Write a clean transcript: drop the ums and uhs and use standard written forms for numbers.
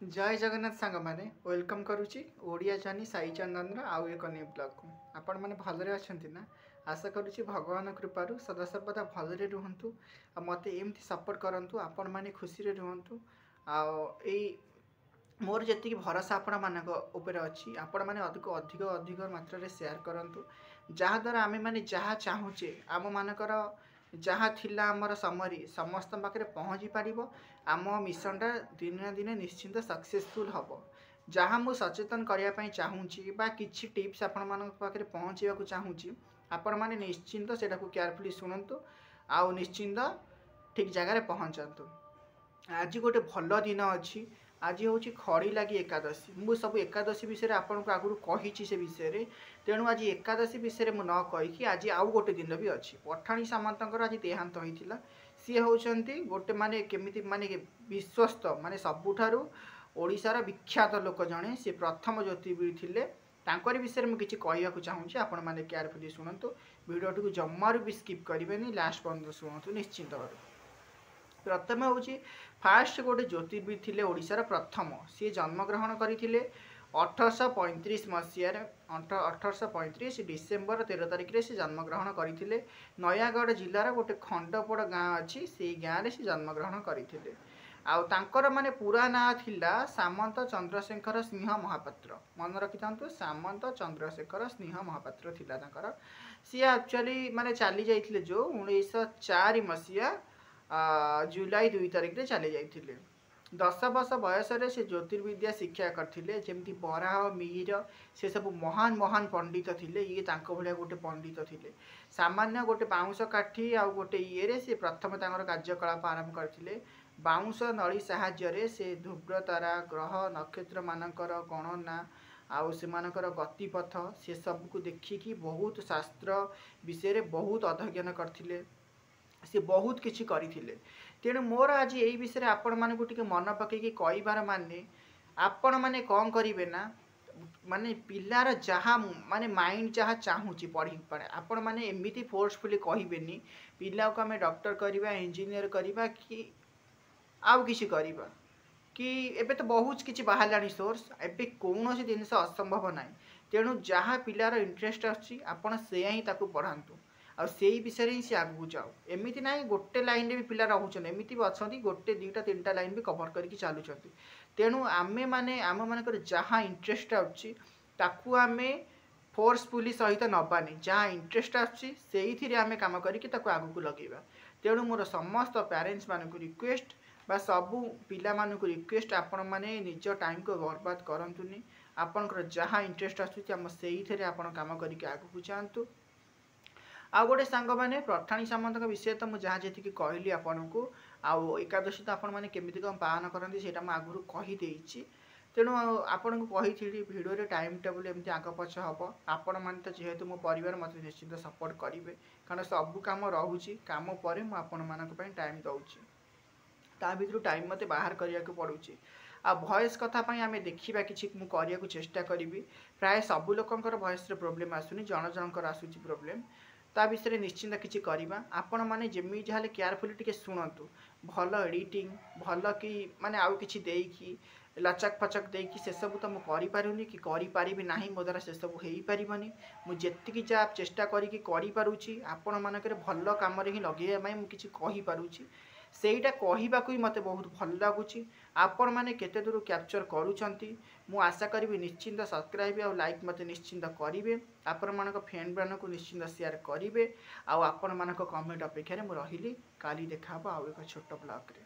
जय जगन्नाथ सांग मैंने वेलकम करुच्ची ओडिया जानी साई चंदन आउ एक न्यू ब्लॉग को आपण मैंने भलरे अच्छा ना आशा करुच्ची भगवान कृपारू सदासर्वदा भलरे रुहतु मत एमती सपोर्ट करूँ आपण मैंने खुशी रुहतु आई मोर जी भरोसा आपण मान अच्छी आपण मैंने अधिक अधिक अधिक मात्रा शेयर करूँ जहाद्वारा आम मैंने जहाँ चाहूचे आम मानकर जहाँ थिला आमर समरी समस्त पाखे पहुँची पार आम मिशनटा दिन दिन निश्चिंत सक्सेसफुल हम जहाँ मुझे सचेतन करने चाहूँगी कि टिप्स आपण मान पाखे पहुँचा चाहूँगी आपण मैंने निश्चिंत से केयरफुली शुणु आउ निश्चिंत ठीक जगार पहुँचतु। आज गोटे भल दिन अच्छी आज हूँ खड़ी लगी एकादशी मु सब एकादशी विषय आपन को आगु कही से विषय तेणु आज एकादशी विषय मुझे न कहीकि आज आउ गोटे दिन भी अच्छी पठाणी सामंतर आज देहांत होता सी होती गोटे माने केमिति माने विश्वस्त माने सबुठारु ओडिशार विख्यात लोक जड़े सी प्रथम ज्योतिर्विद थिले तांकर विषय में किसी कहवाक चाहूँगी आपण मैंने केयरफुली शुणु भिडियो को जमारू भी स्किप करेंगे लास्ट पर्यटन शुणु निश्चिंत भाव। प्रथम हूँ फास्ट गोटे ज्योतिर्विद थिले ओडिशार प्रथम सी जन्मग्रहण करते 1835 मसीह 1835 डिसेम्बर 13 तारिख से जन्मग्रहण करते नयागढ़ जिलार गोटे खंडपड़ गाँ अच्छी से गाँव से जन्मग्रहण करते आउर माने पूरा ना थिला सामंत चंद्रशेखर सिंह महापात्र मन रखि था सामंत चंद्रशेखर सिंह महापात्र थिला तांकर सी एक्चुअली माने चली जाइथिले जो 1904 मसीहा जुलाई 2 तारिख रे चली जाइथिले 10 वर्ष बयस से ज्योतिर्विद्या शिक्षा करथिले जेमती बराह मिहिर से सब महान महान पंडित थिले ये तांको भलिया गोटे पंडित थिले सामान्य गोटे बाउंस काठी आ गोटे ये से प्रथम तांकर कार्यकलाप आरंभ करथिले बाउंस नली साहाय्य से ध्रुवतारा ग्रह नक्षत्र मानकर गणना आउ सेमानकर गतिपथ से सब को देखिकी बहुत शास्त्र विषय बहुत अध्ययन करथिले से बहुत किछि करिथिले तेणु मोर आज यही विषय आपण माने को टिके मन पकईकी कहबार माने आपण माने कौन करिवे ना माने पिलार जहाँ माने माइंड जहाँ चाहूँगी पढ़ी पड़े आपण माने एमती फोर्सफुली कहबेनी पिला को आम डॉक्टर करवा इंजीनियर करवा कि आउ किछि करवा कि एबे तो बहुत किछि बाहर सोर्स एबे कौन सी जिनस असंभव ना तेणु जहाँ पिलार इंटरेस्ट अच्छी आपण से ही ताकू पढ़ातु आ से विषय ही सी आगू जाओ एमती ना गोटे लाइन रे भी पिला रोचन एमती भी अच्छा गोटे दुईटा तीन टा लाइन भी कवर करके चलुँच तेणु आमे माने आम मानकर जहाँ इंटरेस्ट अच्छी ताकू आमे फोर्सफुली सहित नबानी जहाँ इंटरेस्ट अच्छी से आमे काम करके ताकू आगू लगेगा तेणु मोर समस्त पेरेंट्स मानक रिक्वेस्ट बा सबू पिला मानक रिक्वेस्ट आपण माने निज टाइम को बर्बाद करंतुनी आपनकर जहाँ इंटरेस्ट आछुची हम सेही आपण काम करके आगू जातु। आ गोटे सांग मैंने पठाणी सामंत विषय तो मुझे जहाँ जी कहली आपण को आउ एकादशी तो आपण मैंने केमिति कम पालन करती से आगुरी कहीदे तेणु आपण को कही भिडियो टाइम टेबल एमती आग पछ हम आपण मैंने तो जेहेतु मो परिवार मत निश्चिंत सपोर्ट करेंगे कारण सबू कम रोचे कम पर मुझे टाइम दूची ता भर टाइम मत बाहर करने को पड़ुची आ भॉइस कथा आम देखा कि मुझे चेष्टा करी प्राय सबू लोकर भॉइस प्रोब्लेम आसुनी जन जनकर आसूची प्रोब्लेम ता विषय निश्चिंत किसी करवा आपण मैंने जमी जहाँ केयरफुली टिके शुणु भल एडिटिंग भल कि माने आउ किछि देकी लचक फचक देकी से सब तो मुझे करें कि करी ना मो द्वारा से सब हो पारनी मुझे जा चेष्टा करी आपण मानक भल कम ही लगे मुझे कहीपी सेटा कहवाक भी मत बहुत भल लगुच आपण मैंने केते दूर कैप्चर करुँच मु आशा करी निश्चिंत सब्सक्राइब और लाइक मत निश्चिंत करेंगे आपण मानक फ्रेंड मान को निश्चिंत शेयर करेंगे आपण मानक कमेंट अपेक्षा मुझे रही काली देखा आउ एक छोट ब्लॉग रे।